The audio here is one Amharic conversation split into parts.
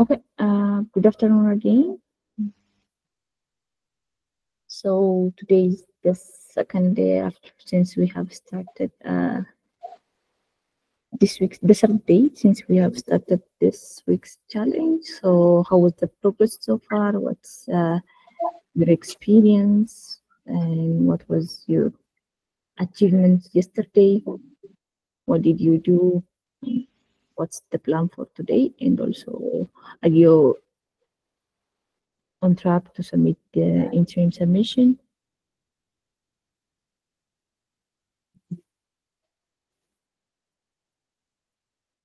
Okay, good afternoon again. So today is the second day after since we have started this week's the third day since we have started this week's challenge. So how was the progress so far? What's your experience and what was your achievements yesterday? What did you do? What's the plan for today? And also, are you on track to submit the interim submission?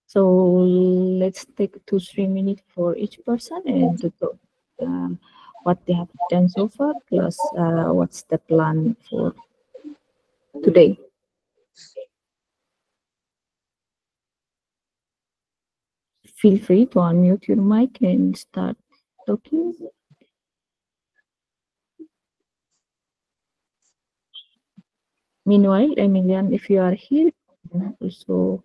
So let's take 2-3 minutes for each person and to talk what they have done so far, plus what's the plan for today. Feel free to unmute your mic and start talking. Meanwhile, Emilian, if you are here, also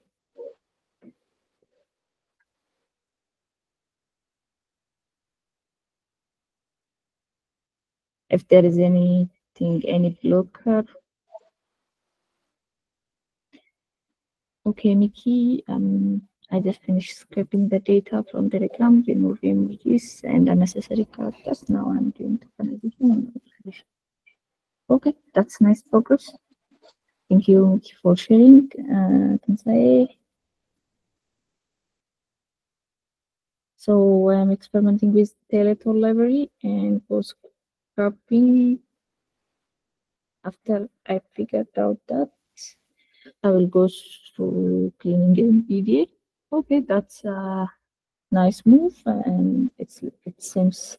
if there is anything, any blocker. Okay, Nikki, I just finished scraping the data from Telegram, remove images and unnecessary characters. Now I'm doing the transition. Okay, that's nice progress. Thank you for sharing. Tensai. So I'm experimenting with Teletool library and for scrapping. After I figured out that, I will go through cleaning NVIDIA. Okay, that's a nice move, and it seems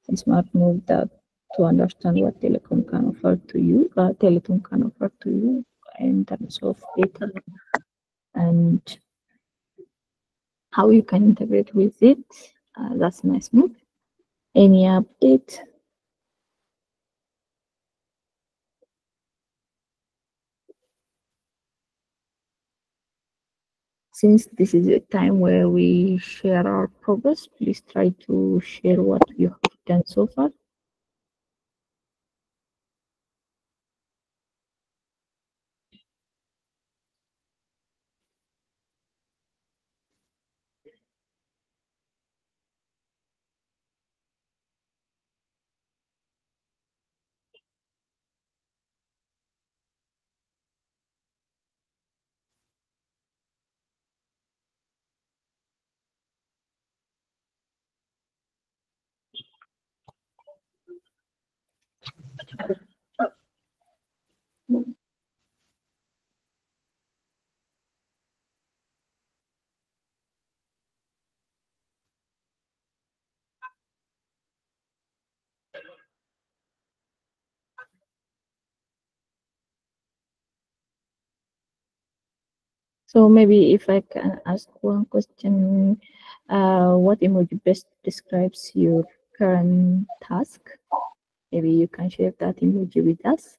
a smart move that to understand what Telecom can offer to you, Teleton can offer to you in terms of data and how you can integrate with it. That's a nice move. Any update? Since this is a time where we share our progress, please try to share what you have done so far. So maybe if I can ask one question, what emoji best describes your current task? Maybe you can share that emoji with us.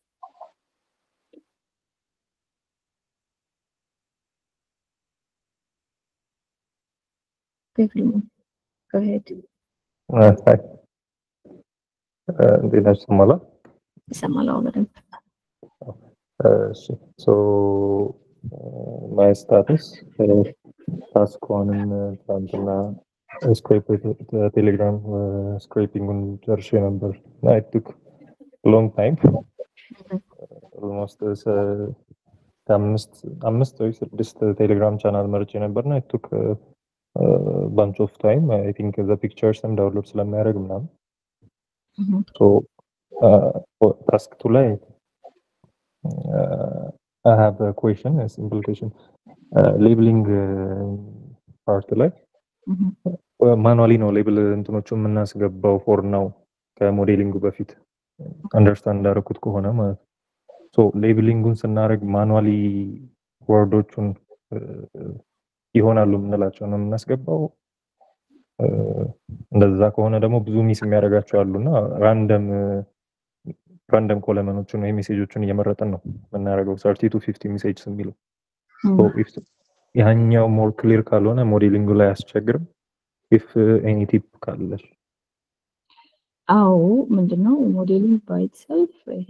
Okay, go ahead. Hi. Dinesh Samala. Samala over. So my status task one in scrape the Telegram scraping on Jersey number. It took a long time, almost as አምስት ወይ ስድስት ቴሌግራም ቻናል መርጬ ነበርና it took a bunch of time. I think the pictures and download ስለሚያደርግ ምናምን so task 2 ላይ I have a question, a simple question. Labeling part ላይ ማኑዋሊ ነው ሌብል እንትኖቹ የምናስገባው ፎር ናው ከሞዴሊንጉ በፊት አንደርስታንድ እንዳደረኩት ከሆነ ማለት ሶ ሌብሊንጉን ስናደርግ ማኑዋሊ ወርዶቹን ይሆናሉ የምንላቸው ነው የምናስገባው። እንደዛ ከሆነ ደግሞ ብዙ ሚስ የሚያደርጋቸው አሉና ራንደም ኮለመኖችን ወይ ሜሴጆችን እየመረጠን ነው የምናደርገው 30 to 50 ሜሴጅ የሚለው ያኛው ሞር ክሊር ካልሆነ ሞዴሊንጉ ላይ አያስቸግርም። if any tip ካለሽ? አዎ ምንድነው ሞዴሊንግ ባይ ኢትሰልፍ ይሄ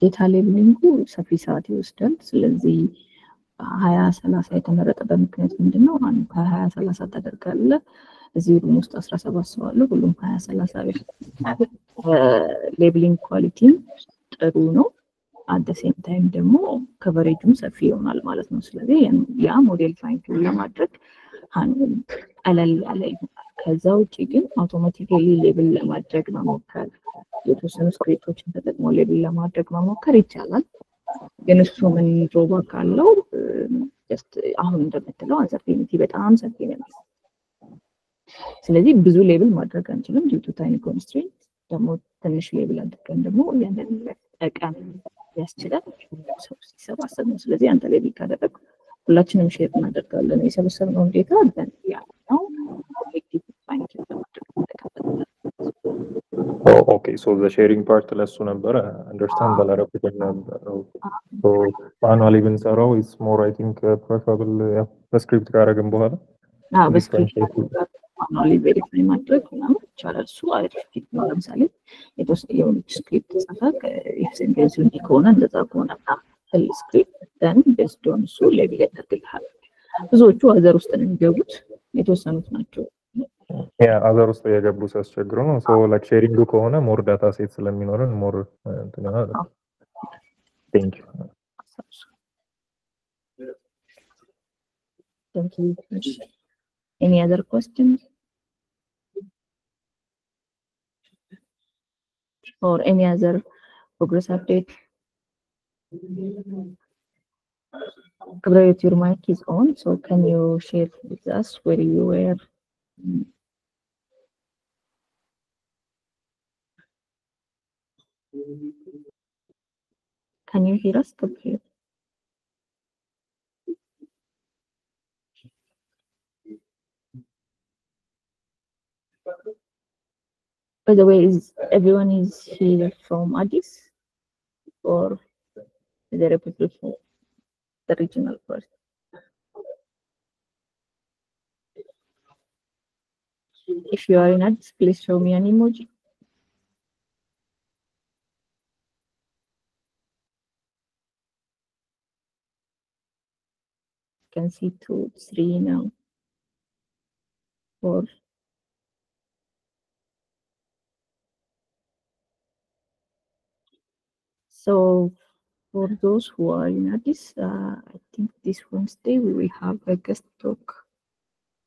ዴታ ሌብሊንጉ ሰፊ ሰዓት ይወስዳል። ስለዚህ 20-30 የተመረጠበት ምክንያት ምንድነው? አንድ ከ20-30 ታደርጋለህ። እዚህ ሩም ውስጥ 17 ሰው አለ። ሁሉም 20-30 ሌብሊንግ ኳሊቲም ጥሩ ነው። አት ዘ ሴም ታይም ደግሞ ከቨሬጁም ሰፊ ይሆናል ማለት ነው። ስለዚህ ያ ሞዴል ፋይን ቲዩን ለማድረግ ቀለል ያለ ይሆናል። ከዛ ውጪ ግን አውቶማቲካሊ ሌብል ለማድረግ መሞከር የተወሰኑ ስክሪፕቶችን ተጠቅሞ ሌብል ለማድረግ መሞከር ይቻላል። ግን እሱ ምን ድሮባክ አለው? ጀስት አሁን እንደምትለው አንሰርቴኒቲ በጣም ሰፊ ነው። ስለዚህ ብዙ ሌብል ማድረግ አንችልም ዲው ቱ ታይም ኮንስትሬንት። ደግሞ ትንሽ ሌብል አድርገን ደግሞ ያንን ጠቃሚ ያስችላል ሰው ሲሰባሰብ ነው። ስለዚህ አንተ ሌብል ካደረግ ሁላችንም ሼር እናደርጋለን የሰበሰብነውን ዴታ ደን ያለው ኮሌክቲቭ ፋይንድ ለማድረግ ተከፈተናል። ኦኬ ሶ ዘ ሼሪንግ ፓርት ለሱ ነበር አንደርስታንድ ባላረኩት ነበር። ሶ ማኑዋሊ ብንሰራው ኢትስ ሞር አይ ቲንክ ፕሪፈራብል በስክሪፕት ካደረግን በኋላ በስክሪፕት ማኑዋሊ ቬሪፋይ ማድረግ ምናምን ይቻላል። እሱ አሪፍ ነው። ለምሳሌ የተወሰነ ስክሪፕት ጽፈህ ኤክስቴንሽን እንዲህ ከሆነ እንደዛ ከሆነ ፍል ስክሪፕት ደን ቤስድ ኦን እሱ ሌብል ያደርግልሃል። ብዙዎቹ አዘር ውስጥ ነው የሚገቡት፣ የተወሰኑት ናቸው ያ አዘር ውስጥ የገቡ ሲያስቸግሩ ነው። ሶ ላይክ ሼሪንግ ከሆነ ሞር ዳታ ሴት ስለሚኖረን ሞር እንትን ነው። ቴንክ ዩ Thank you. Any other questions? Or any other progress update? Your mic is on, so can you share with us where you were? Can you hear us? Okay. By the way, is everyone here from Addis, or is there a people from the regional part? If you are in Addis, please show me an emoji. You can see 2, 3 now, 4. So for those who are in Addis, I think this Wednesday we will have a guest talk.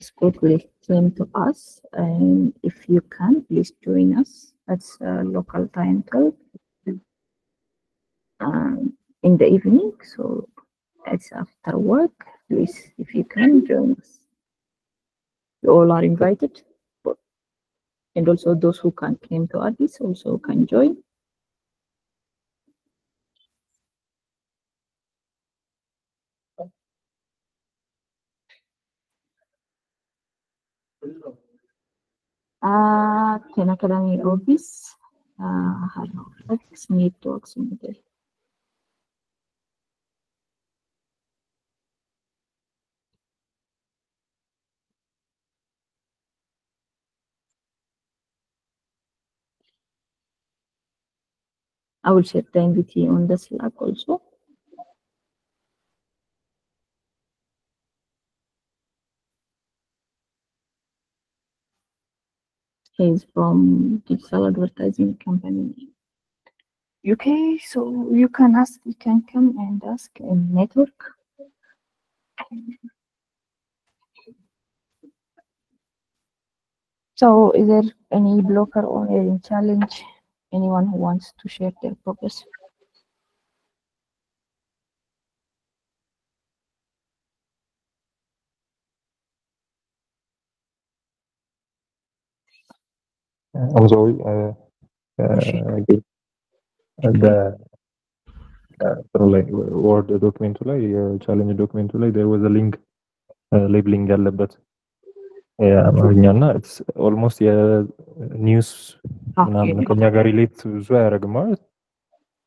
Scott will came to us, and if you can, please join us. That's local time 12 in the evening. So it's after work. Please, if you can, join us. You all are invited, and also those who can't came to Addis also can join. Khan Academy office, let's meet to Oxford. I will share the invite on the Slack also. He's from digital advertising company UK, so you can ask, you can come and ask in network. So is there any blocker or any challenge? Anyone who wants to share their progress? I'm sorry. like Word document ላይ ቻሌንጅ ዶክመንቱ ላይ there was a link labeling ያለበት የአማርኛና it's almost የኒውስ ምናምን ከኛ ጋር ሪሌት ብዙ አያደርግም ማለት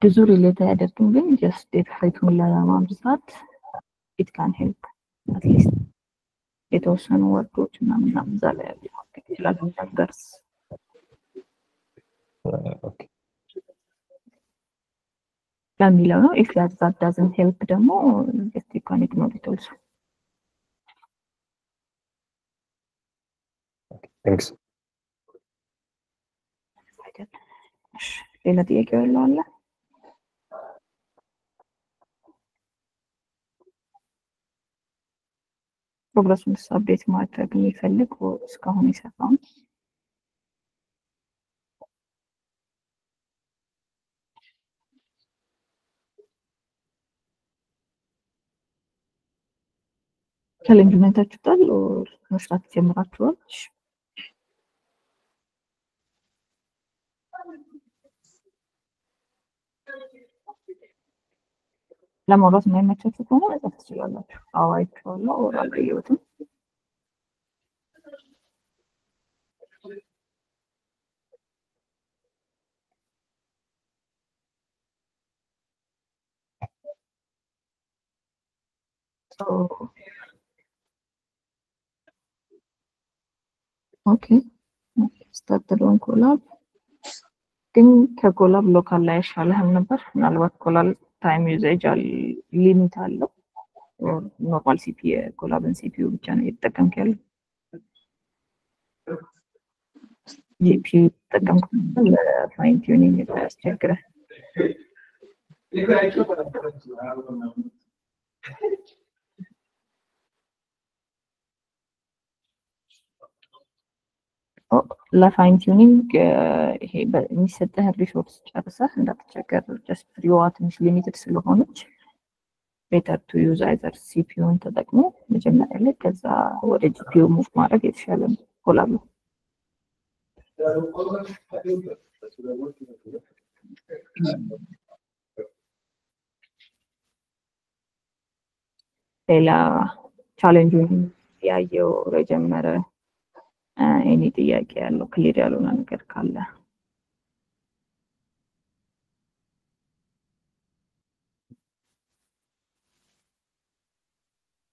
ብዙ ሪሌት አያደርግም፣ ግን just ዴታ ፋይቱን ለማምጣት it can help at least የተወሰኑ ወርዶች ምናምን እዛ ላይ ይችላል ነገርስ Okay. ለሚለው ነው if that doesn't help ደግሞ just you can ignore it also. Okay. Thanks. ሌላ ጥያቄ አለ? ፕሮግረሱን አፕዴት ማድረግ የሚፈልግ እስካሁን የሰራውን ቻሌንጅ መታችሁታል መስራት ጀምራችኋል? ለማውራት የማይመቻችሁ ከሆነ መጻፍ ትችላላችሁ። አዋይቼዋለሁ አላየሁትም። ኦኬ ስታርት ዶን ኮላብ ግን ከኮላብ ሎካል ላይ አይሻልህም ነበር? ምናልባት ኮላብ ታይም ዩዜጅ ሊሚት አለው። ኖርማል ሲፒ ኮላብን ሲፒዩ ብቻ ነው እየተጠቀምክ ያለው። ጂፒዩ ተጠቀምክ ለፋይን ቲዩኒንግ ያስቸግራል። ለፋይን ቲዩኒንግ ይሄ በሚሰጥህ ሪሶርስ ጨርሰህ እንዳትቸገር ጀስት ፍሪዋ ትንሽ ሊሚትድ ስለሆነች ቤተር ቱ ዩዝ አይዘር ሲፒዩን ተጠቅሞ መጀመሪያ ላይ ከዛ ወደ ጂፒዩ ሙቭ ማድረግ የተሻለ ነው። ኮላብ ነው። ሌላ ቻሌንጁን ያየው የጀመረ እኔ ጥያቄ ያለው ክሊር ያልሆነ ነገር ካለ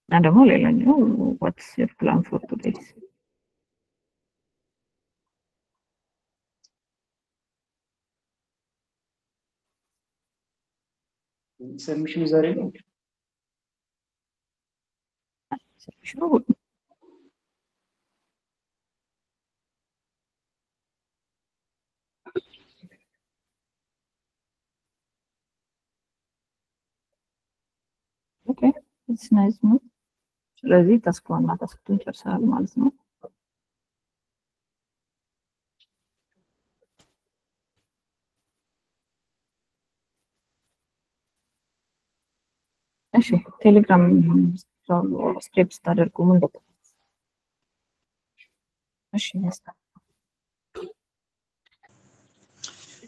እና ደግሞ ሌላኛው what's your plan for today? ሰብሚሽኑ ዛሬ ነው። ሰብሚሽኑ ኦኬ it's nice ነው። ስለዚህ ታስኳና ታስኩን ጨርሰናል ማለት ነው። እሺ ቴሌግራም ስክሪፕት ታደርጉ ምን በቃ እሺ ያስታ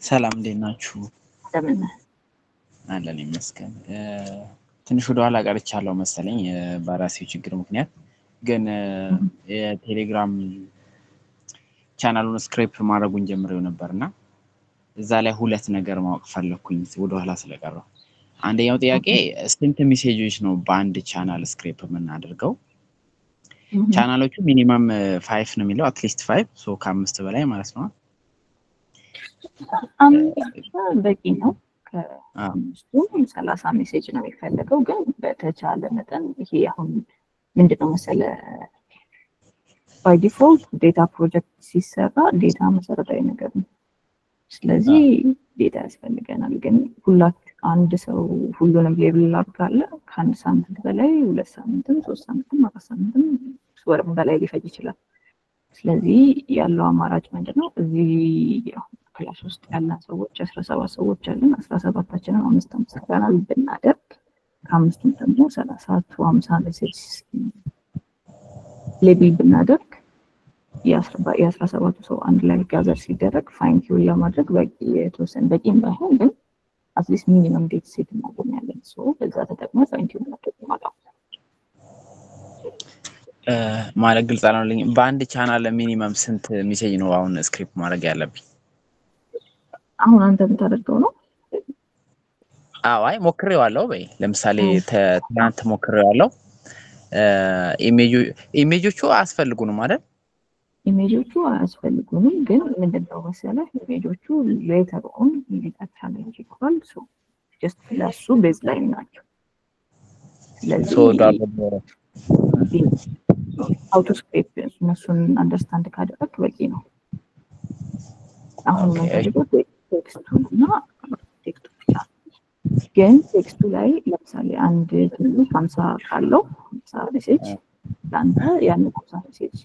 ሰላም እንዴት ናችሁ? እንደምን አለን ይመስገን። ትንሽ ወደ ኋላ ቀርቻለሁ መሰለኝ በራሴው ችግር ምክንያት ግን የቴሌግራም ቻናሉን ስክሪፕት ማድረጉን ጀምሬው ነበርና እዛ ላይ ሁለት ነገር ማወቅ ፈለኩኝ ወደ ኋላ ስለቀረው። አንደኛው ጥያቄ ስንት ሜሴጆች ነው በአንድ ቻናል ስክሪፕት የምናደርገው? ቻናሎቹ ሚኒመም 5 ነው የሚለው አትሊስት 5 ሶ ከ5 በላይ ማለት ነው። በቂ ነው። ከአምስቱም 30 ሜሴጅ ነው የሚፈልገው ግን በተቻለ መጠን ይሄ አሁን ምንድነው መሰለህ ባይ ዲፎልት ዴታ ፕሮጀክት ሲሰራ ዴታ መሰረታዊ ነገር ነው። ስለዚህ ዴታ ያስፈልገናል ግን ሁላችሁ አንድ ሰው ሁሉንም ሌብል አድርጋለ ከአንድ ሳምንት በላይ 2 ሳምንትም 3 ሳምንትም 4 ሳምንትም ወርም በላይ ሊፈጅ ይችላል። ስለዚህ ያለው አማራጭ ምንድነው እዚህ ክላስ ውስጥ ያለን ሰዎች 17 ሰዎች አለን 17ታችንን 5 ካናል ብናደርግ ከአምስቱም ደግሞ 30 50 ሜሴጅ ሌብል ብናደርግ የ17 ሰው አንድ ላይ ጋዘር ሲደረግ ፋይን ቲዩን ለማድረግ በቂ የተወሰነ በቂም ባይሆን ግን አትሊስት ሚኒመም ዴት ሴት እናገኛለን። ሶ በዛ ተጠቅመ ፋይን ቲዩን ማድረግ ማለት ግልጽ አልሆነልኝ። በአንድ ቻናል ሚኒመም ስንት ሜሴጅ ነው አሁን ስክሪፕት ማድረግ ያለብኝ? አሁን አንተ የምታደርገው ነው? አይ ሞክሬዋለሁ። በይ ለምሳሌ ትናንት ሞክሬዋለሁ ኢሜጆቹ አያስፈልጉንም አይደል? ኢሜጆቹ አያስፈልጉንም፣ ግን ምንድነው መሰለህ ኢሜጆቹ ሌተር ኦን ዲጂታል ቻሌንጅ ይባላል። ሶ ጀስት ለሱ ቤዝ ላይ ናቸው። ስለዚህ አውቶስክሪፕት እነሱን አንደርስታንድ ካደረግ በቂ ነው። አሁን የምንፈልገው ቴክስቱ እና ቴክስቱ ብቻ። ግን ቴክስቱ ላይ ለምሳሌ አንድ ትንሽ 50 ካለው 50 ሜሴጅ ለአንተ ያንን 50 ሜሴጅ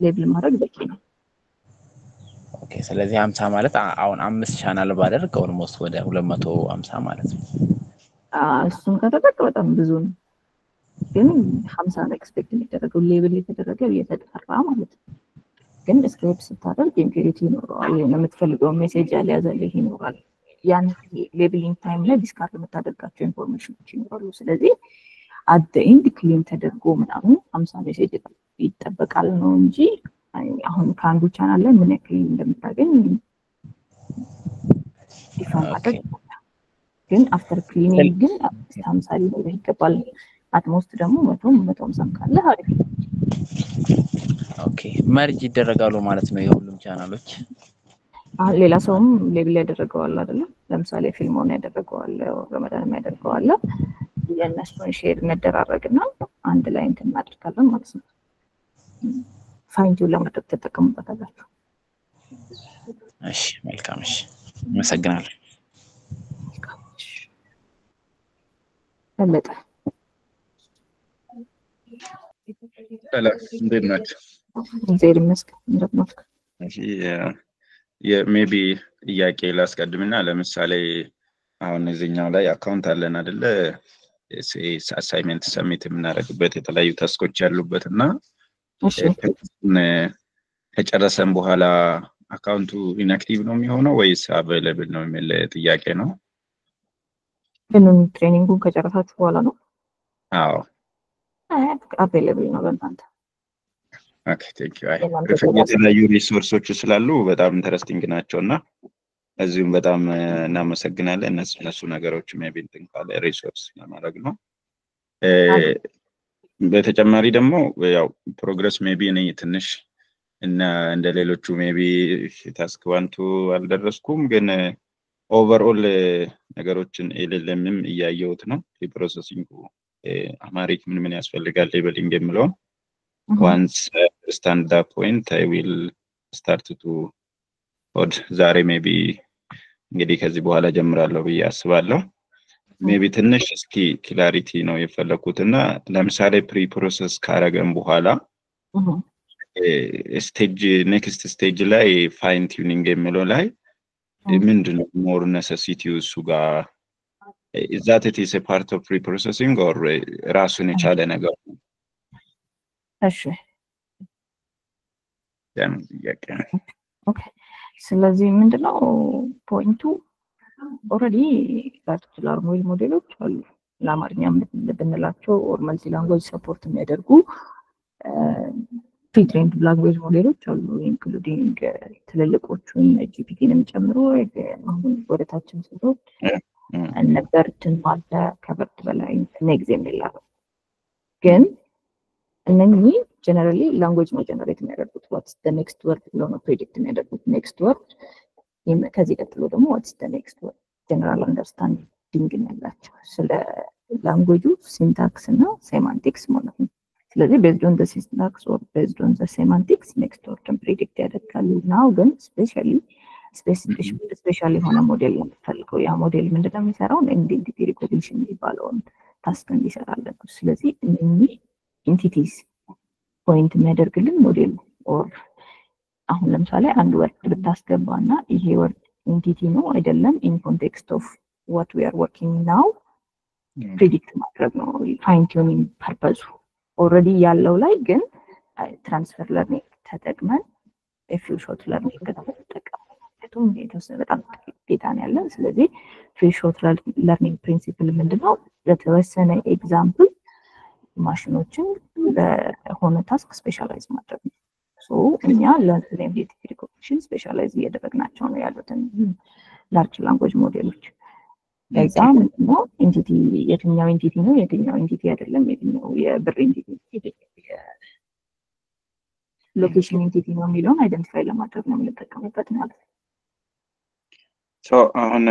ሌብል ማድረግ በቂ ነው። ኦኬ ስለዚህ 50 ማለት አሁን 5 ቻናል ባደርግ ኦልሞስት ወደ 250 ማለት ነው። እሱን ከተጠቀ በጣም ብዙ ነው። ግን 50 ነው ኤክስፔክት የሚደረገው ሌብል የተደረገው እየተጠራ ማለት ነው። ግን ስክሪፕት ስታደርግ ኢንፊኒቲ ይኖረዋል። የምትፈልገው ሜሴጅ ያለያዘልህ ይኖራል። ያን ሌብሊንግ ታይም ላይ ዲስካርድ የምታደርጋቸው ኢንፎርሜሽኖች ይኖራሉ። ስለዚህ አት ዘ ኤንድ ክሊን ተደርጎ ምናምን 50 ሜሴጅ ይጠበቃል ነው እንጂ አሁን ከአንዱ ቻናል ላይ ምን ያክል እንደምታገኝ ዲፋይን ማድረግ ግን አፍተር ክሊኒንግ ግን 50 ሊሆን ይገባል። አትሞስት ደግሞ 150 ካለ አሪፍ። ኦኬ መርጅ ይደረጋሉ ማለት ነው የሁሉም ቻናሎች። ሌላ ሰውም ሌብል ያደረገዋል አይደል? ለምሳሌ ፊልሞን ያደረገዋል፣ ረመዳን ያደረገዋል። የነሱን ሼር እንደራረግና አንድ ላይ እንትን እናደርጋለን ማለት ነው። ፋይንቲው ለማድረግ ተጠቀሙበታላችሁ። እሺ መልካም። እሺ አመሰግናለሁ። በለጠ ሰላም እንዴት ናችሁ? እግዚአብሔር ይመስገን። እንደት ናችሁ? እሺ የሜቢ ጥያቄ ላስቀድምና ለምሳሌ አሁን እዚህኛው ላይ አካውንት አለን አይደለ? አሳይመንት ሰሚት የምናደርግበት የተለያዩ ታስኮች ያሉበትና ከጨረሰን በኋላ አካውንቱ ኢንአክቲቭ ነው የሚሆነው ወይስ አቬይለብል ነው የሚል ጥያቄ ነው። ምንም ትሬኒንጉን ከጨረሳችሁ በኋላ ነው? አዎ አቬይለብል ነው ለእናንተ። ኦኬ ቴንክ ዩ። የተለያዩ ሪሶርሶች ስላሉ በጣም ኢንተረስቲንግ ናቸውና እዚሁም በጣም እናመሰግናለን። እነሱ ነገሮች ሜቢ እንትን ካለ ሪሶርስ ለማድረግ ነው። በተጨማሪ ደግሞ ያው ፕሮግረስ ሜቢ እኔ ትንሽ እና እንደ ሌሎቹ ሜቢ ታስክ 1 አልደረስኩም፣ ግን ኦቨርኦል ነገሮችን ኤልኤልኤምም እያየሁት ነው። ፕሮሰሲንግ አማሪክ ምን ያስፈልጋል ሌበሊንግ የሚለው once I understand that point I will start to code ዛሬ ሜቢ እንግዲህ ከዚህ በኋላ ጀምራለሁ ብዬ አስባለሁ። ሜቢ ትንሽ እስኪ ክላሪቲ ነው የፈለኩትና ለምሳሌ ፕሪ ፕሮሰስ ካረገን በኋላ ስቴጅ ኔክስት ስቴጅ ላይ ፋይን ቲዩኒንግ የሚለው ላይ ምንድነው ሞር ኔሴሲቲው እሱ ጋር is that it is a part of pre-processing or ራሱን የቻለ ነገር ነው? እሺ ያን ጥያቄ ነው። ኦኬ ስለዚህ ምንድነው ፖይንቱ ኦሬዲ ላርጅ ላንጉዌጅ ሞዴሎች አሉ። ለአማርኛ ብንላቸው ኦር መልቲ ላንጉዌጅ ሰፖርት የሚያደርጉ ፕሪ-ትሬንድ ላንጉዌጅ ሞዴሎች አሉ ኢንክሉዲንግ ትልልቆቹን ጂፒቲንም ጨምሮ ወደ ታችም ሲሆን እነበርትን ማለ ከበርት በላይ ኔግዜም ይላል። ግን እነኚህ ጀነራሊ ላንጉዌጅ ነው ጀነሬት የሚያደርጉት what's the next word ብለው ነው ፕሬዲክት የሚያደርጉት next word። ከዚህ ቀጥሎ ደግሞ what's the next word ጀነራል አንደርስታንዲንግ ያላቸው ስለ ላንጉዌጁ ሲንታክስ እና ሴማንቲክስ ማለት ነው። ስለዚህ based on the syntax or based on the semantics next word ፕሬዲክት ያደርጋሉ። ናው ግን ስፔሻሊ የሆነ ሞዴል ነው የምትፈልገው። ያ ሞዴል ምንድነው የሚሰራው? ኢንቲቲ ሪኮግኒሽን የሚባለውን ታስክ እንዲሰራለን። ስለዚህ እነኚህ ኢንቲቲስ ፖይንት የሚያደርግልን ሞዴል ኦር አሁን ለምሳሌ አንድ ወርድ ብታስገባና ይሄ ወርድ ኢንቲቲ ነው አይደለም ኢን ኮንቴክስት ኦፍ what we are working now ፕሪዲክት ማድረግ ነው ፋይን ቲዩኒንግ ፐርፐዙ። ኦልሬዲ ያለው ላይ ግን ትራንስፈር ለርኒንግ ተጠቅመን ፊው ሾት ለርኒንግ ተጠቅመን የተወሰነ በጣም ዴታ ነው ያለን። ስለዚህ ፊው ሾት ለርኒንግ ፕሪንሲፕል ምንድነው? ለተወሰነ ኤግዛምፕል ማሽኖችን በሆነ ታስክ ስፔሻላይዝ ማድረግ ነው። ሶ እኛ ለኢንቲቲ ሪኮግኒሽን ስፔሻላይዝ እያደረግናቸው ነው ያሉትን ላርጅ ላንጉዌጅ ሞዴሎች። ለዛ ምንድነው ኢንቲቲ የትኛው ኢንቲቲ ነው የትኛው ኢንቲቲ አይደለም የትኛው የብር ኢንቲቲ ሎኬሽን ኢንቲቲ ነው የሚለውን አይደንቲፋይ ለማድረግ ነው የምንጠቀምበት ማለት ነው። ሶ አሁን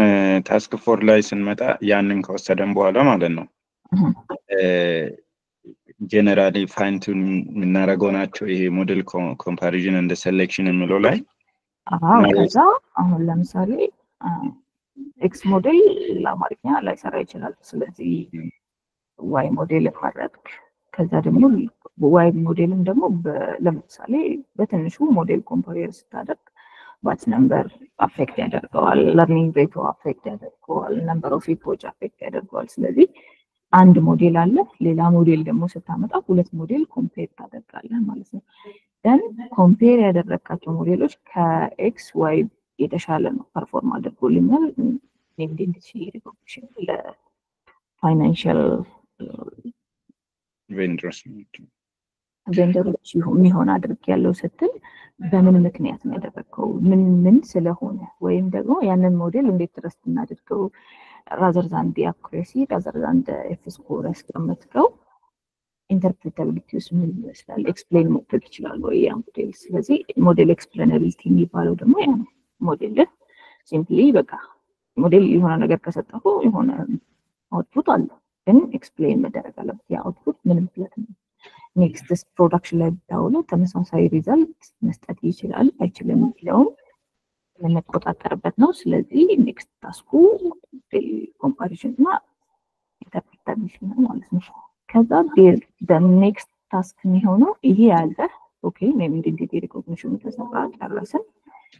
ታስክ ፎር ላይ ስንመጣ ያንን ከወሰደን በኋላ ማለት ነው ጀነራሊ ፋይን ቱን የምናደርገው ናቸው ይሄ ሞዴል ኮምፓሪዥን እንደ ሴሌክሽን የሚለው ላይ ከዛ አሁን ለምሳሌ ኤክስ ሞዴል ለአማርኛ ላይሰራ ይችላል። ስለዚህ ዋይ ሞዴል ማድረግ ከዛ ደግሞ ዋይ ሞዴልን ደግሞ ለምሳሌ በትንሹ ሞዴል ኮምፓሪር ስታደርግ ባች ነምበር አፌክት ያደርገዋል፣ ለርኒንግ ሬቱ አፌክት ያደርገዋል፣ ነምበር ኦፍ ኢፖች አፌክት ያደርገዋል። ስለዚህ አንድ ሞዴል አለ፣ ሌላ ሞዴል ደግሞ ስታመጣ ሁለት ሞዴል ኮምፔር ታደርጋለህ ማለት ነው። ደን ኮምፔር ያደረግካቸው ሞዴሎች ከኤክስ ዋይ የተሻለ ነው ፐርፎርም አድርጎልኛል ኔምድ ሪኮግኒሽን ለፋይናንሻል ቬንደሮች የሚሆን አድርግ ያለው ስትል በምን ምክንያት ነው ያደረግከው? ምን ስለሆነ ወይም ደግሞ ያንን ሞዴል እንዴት ትረስት እናድርገው ራዘር ዛን ዲ አኩሬሲ ራዘር ዛን ኤፍ ስኮር ያስቀመጥከው ኢንተርፕሬታቢሊቲ ውስጥ ምን ይመስላል ኤክስፕሌን ማድረግ ይችላል ወይ ያ ሞዴል። ስለዚህ ሞዴል ኤክስፕሌናቢሊቲ የሚባለው ደግሞ ያ ነው። ሞዴል ሲምፕሊ በቃ ሞዴል የሆነ ነገር ከሰጠው የሆነ አውትፑት አለ፣ ግን ኤክስፕሌን መደረግ አለበት ያ አውትፑት ምን ማለት ነው። ኔክስት ፕሮዳክሽን ላይ ብታውለው ተመሳሳይ ሪዛልት መስጠት ይችላል አይችልም የሚለውን የምንቆጣጠርበት ነው። ስለዚህ ኔክስት ታስኩ ኮምፓሪዥን እና ኢንተርፕሬታቢሊቲ ነው ማለት ነው። ከዛ ኔክስት ታስክ የሚሆነው ይሄ ያለ ኦኬ ሜቢ ኢንቲቲ ሪኮግኒሽን ተሰራ ጨረስን፣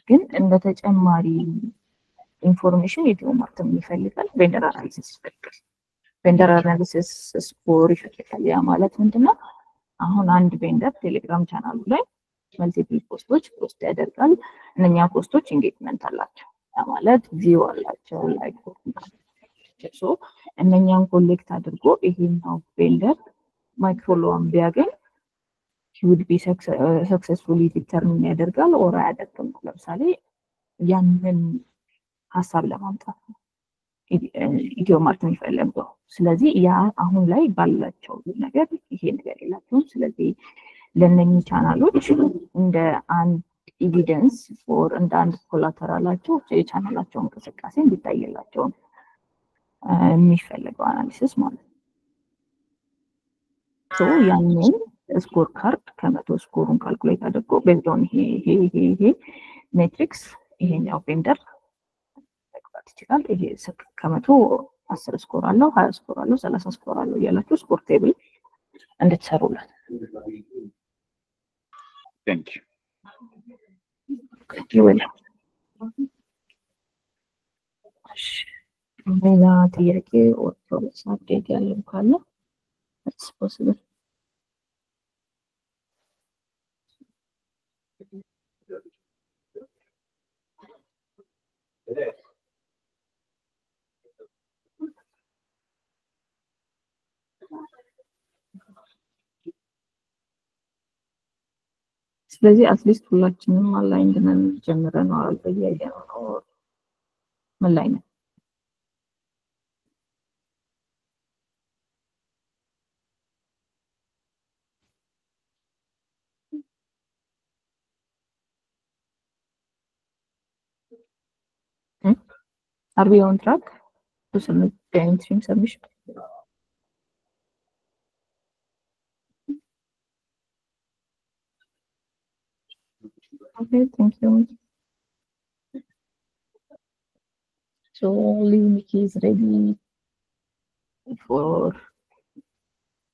ግን እንደ ተጨማሪ ኢንፎርሜሽን የትኛው ማርተም ይፈልጋል ቬንደር አናሊሲስ ይፈልጋል። ቬንደር አናሊሲስ ስኮር ይፈልጋል። ያ ማለት ምንድነው? አሁን አንድ ቬንደር ቴሌግራም ቻናሉ ላይ መልቲፕል ፖስቶች ፖስት ያደርጋል። እነኛ ፖስቶች ኢንጌጅመንት አላቸው፣ ያ ማለት ቪው አላቸው፣ ላይክ ሶ እነኛን ኮሌክት አድርጎ ይሄኛው ቬንደር ማይክሮሎን ቢያገኝ would be successfully determine ያደርጋል ኦር አያደርግም። ለምሳሌ ያንን ሀሳብ ለማምጣት ኢትዮ ማርት የሚፈልገው። ስለዚህ ያ አሁን ላይ ባላቸው ነገር ይሄ ነገር የላቸውም። ስለዚህ ለነኚህ ቻናሎች እንደ አንድ ኤቪደንስ ፎር እንደ አንድ ኮላተራላቸው የቻናላቸው እንቅስቃሴ እንዲታይላቸው የሚፈልገው አናሊሲስ ማለት ነው። ሶ ያንን ስኮር ካርድ ከመቶ ስኮሩን ካልኩሌት አድርጎ ቤዝዶን ይሄ ሜትሪክስ ይሄኛው ቬንደር መግባት ይችላል። ይሄ ከመቶ 10 ስኮር አለው፣ 20 ስኮር አለው፣ 30 ስኮር አለው እያላችሁ ስኮር ቴብል እንድትሰሩለት። Thank you. You will. ሌላ ጥያቄ or progress update ያለው ካለ it's possible. ስለዚህ አትሊስት ሁላችንም አላይንድ ነን ጀምረናል በየአይዲያው ነው ምን ላይ ነው? Are we on track to submit the interim submission? Okay, thank you. So Nikki is ready for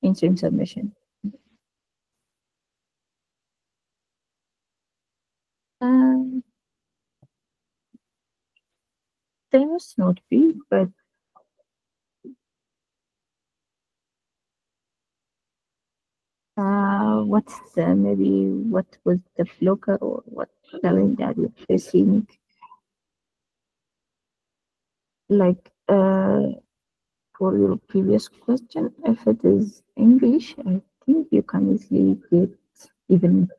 interim submission. They must not be, but what's maybe what was the blocker or what challenge are you facing? Like for your previous question, if it is English, I think you can easily get even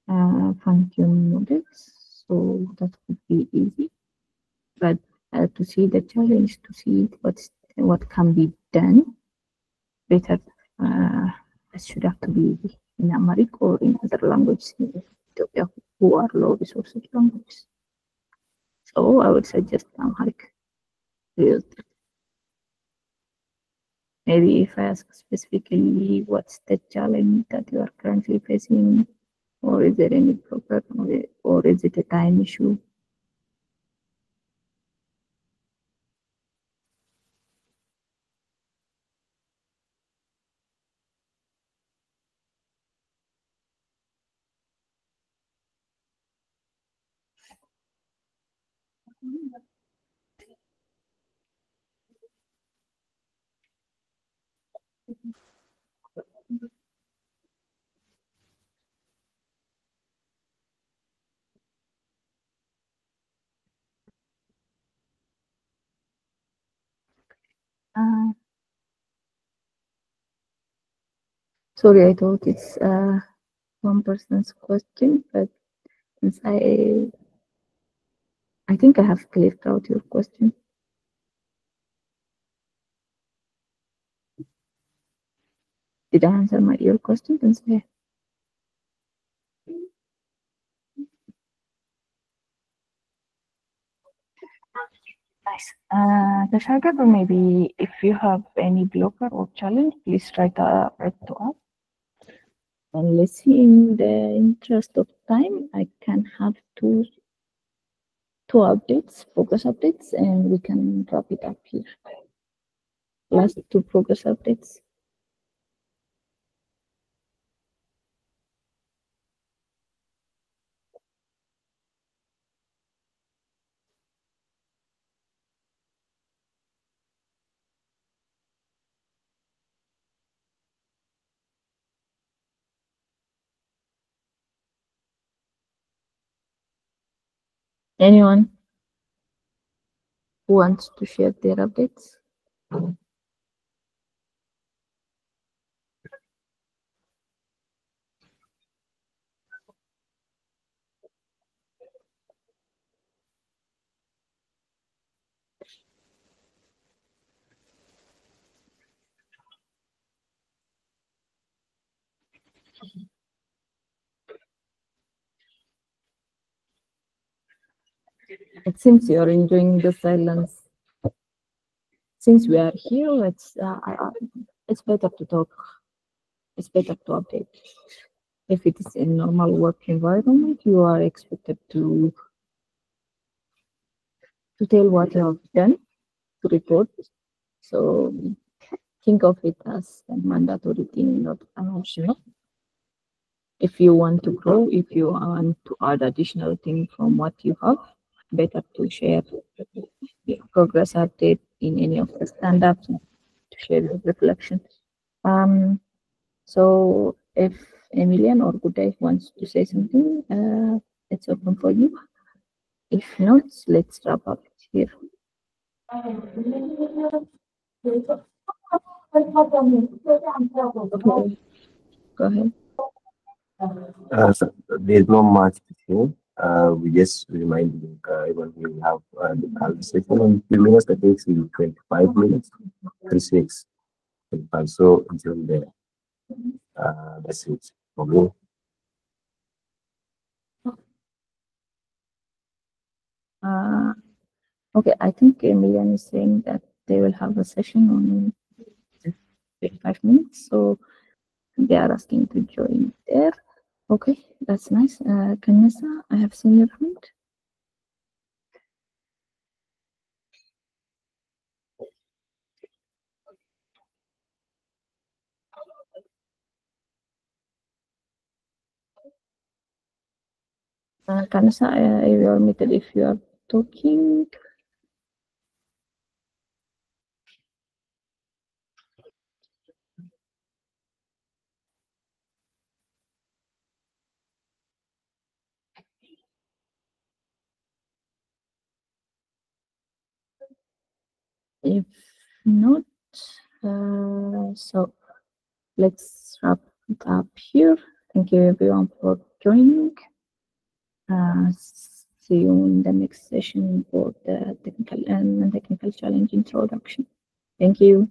fine-tune models, so that would be easy. But to see the challenge, to see what can be done better. It should have to be in Amharic or in other languages in Ethiopia who are low resources languages. So I would suggest Amharic. Maybe if I ask specifically what's the challenge that you are currently facing, or is there any problem, or is it a time issue? Sorry, I thought it's one person's question, but since I think I have cleared out your question. Did I answer your question? Nice. Tashaga, or maybe if you have any blocker or challenge, please write to us. And let's see, in the interest of time, I can have two updates, progress updates, and we can wrap it up here. Last two progress updates. Anyone who wants to share their updates? It seems you're enjoying the silence. Since we are here, it's better to talk. It's better to update. If it is a normal work environment, you are expected to tell what you have done, to report. So think of it as a mandatory thing, not an optional. If you want to grow, if you want to add additional thing from what you have, better to share the progress update in any of the stand-ups, to share the reflections. So if Emilian or Gudai wants to say something, it's open for you. If not, let's wrap up here. Okay. Go ahead. So there's not much to say. We just reminding everyone we will have the conversation in 3 minutes. I think it's 25 minutes, 36. 25. So until there, that's it for me. Okay, I think Emilian is saying that they will have a session on 25 minutes, so they are asking to join there. Okay, that's nice. Kanessa, I have seen your hand. Kanessa, you are muted if you are talking. If not, so let's wrap it up here. Thank you everyone for joining. See see you in the next session for the technical and non-technical challenge introduction. Thank you.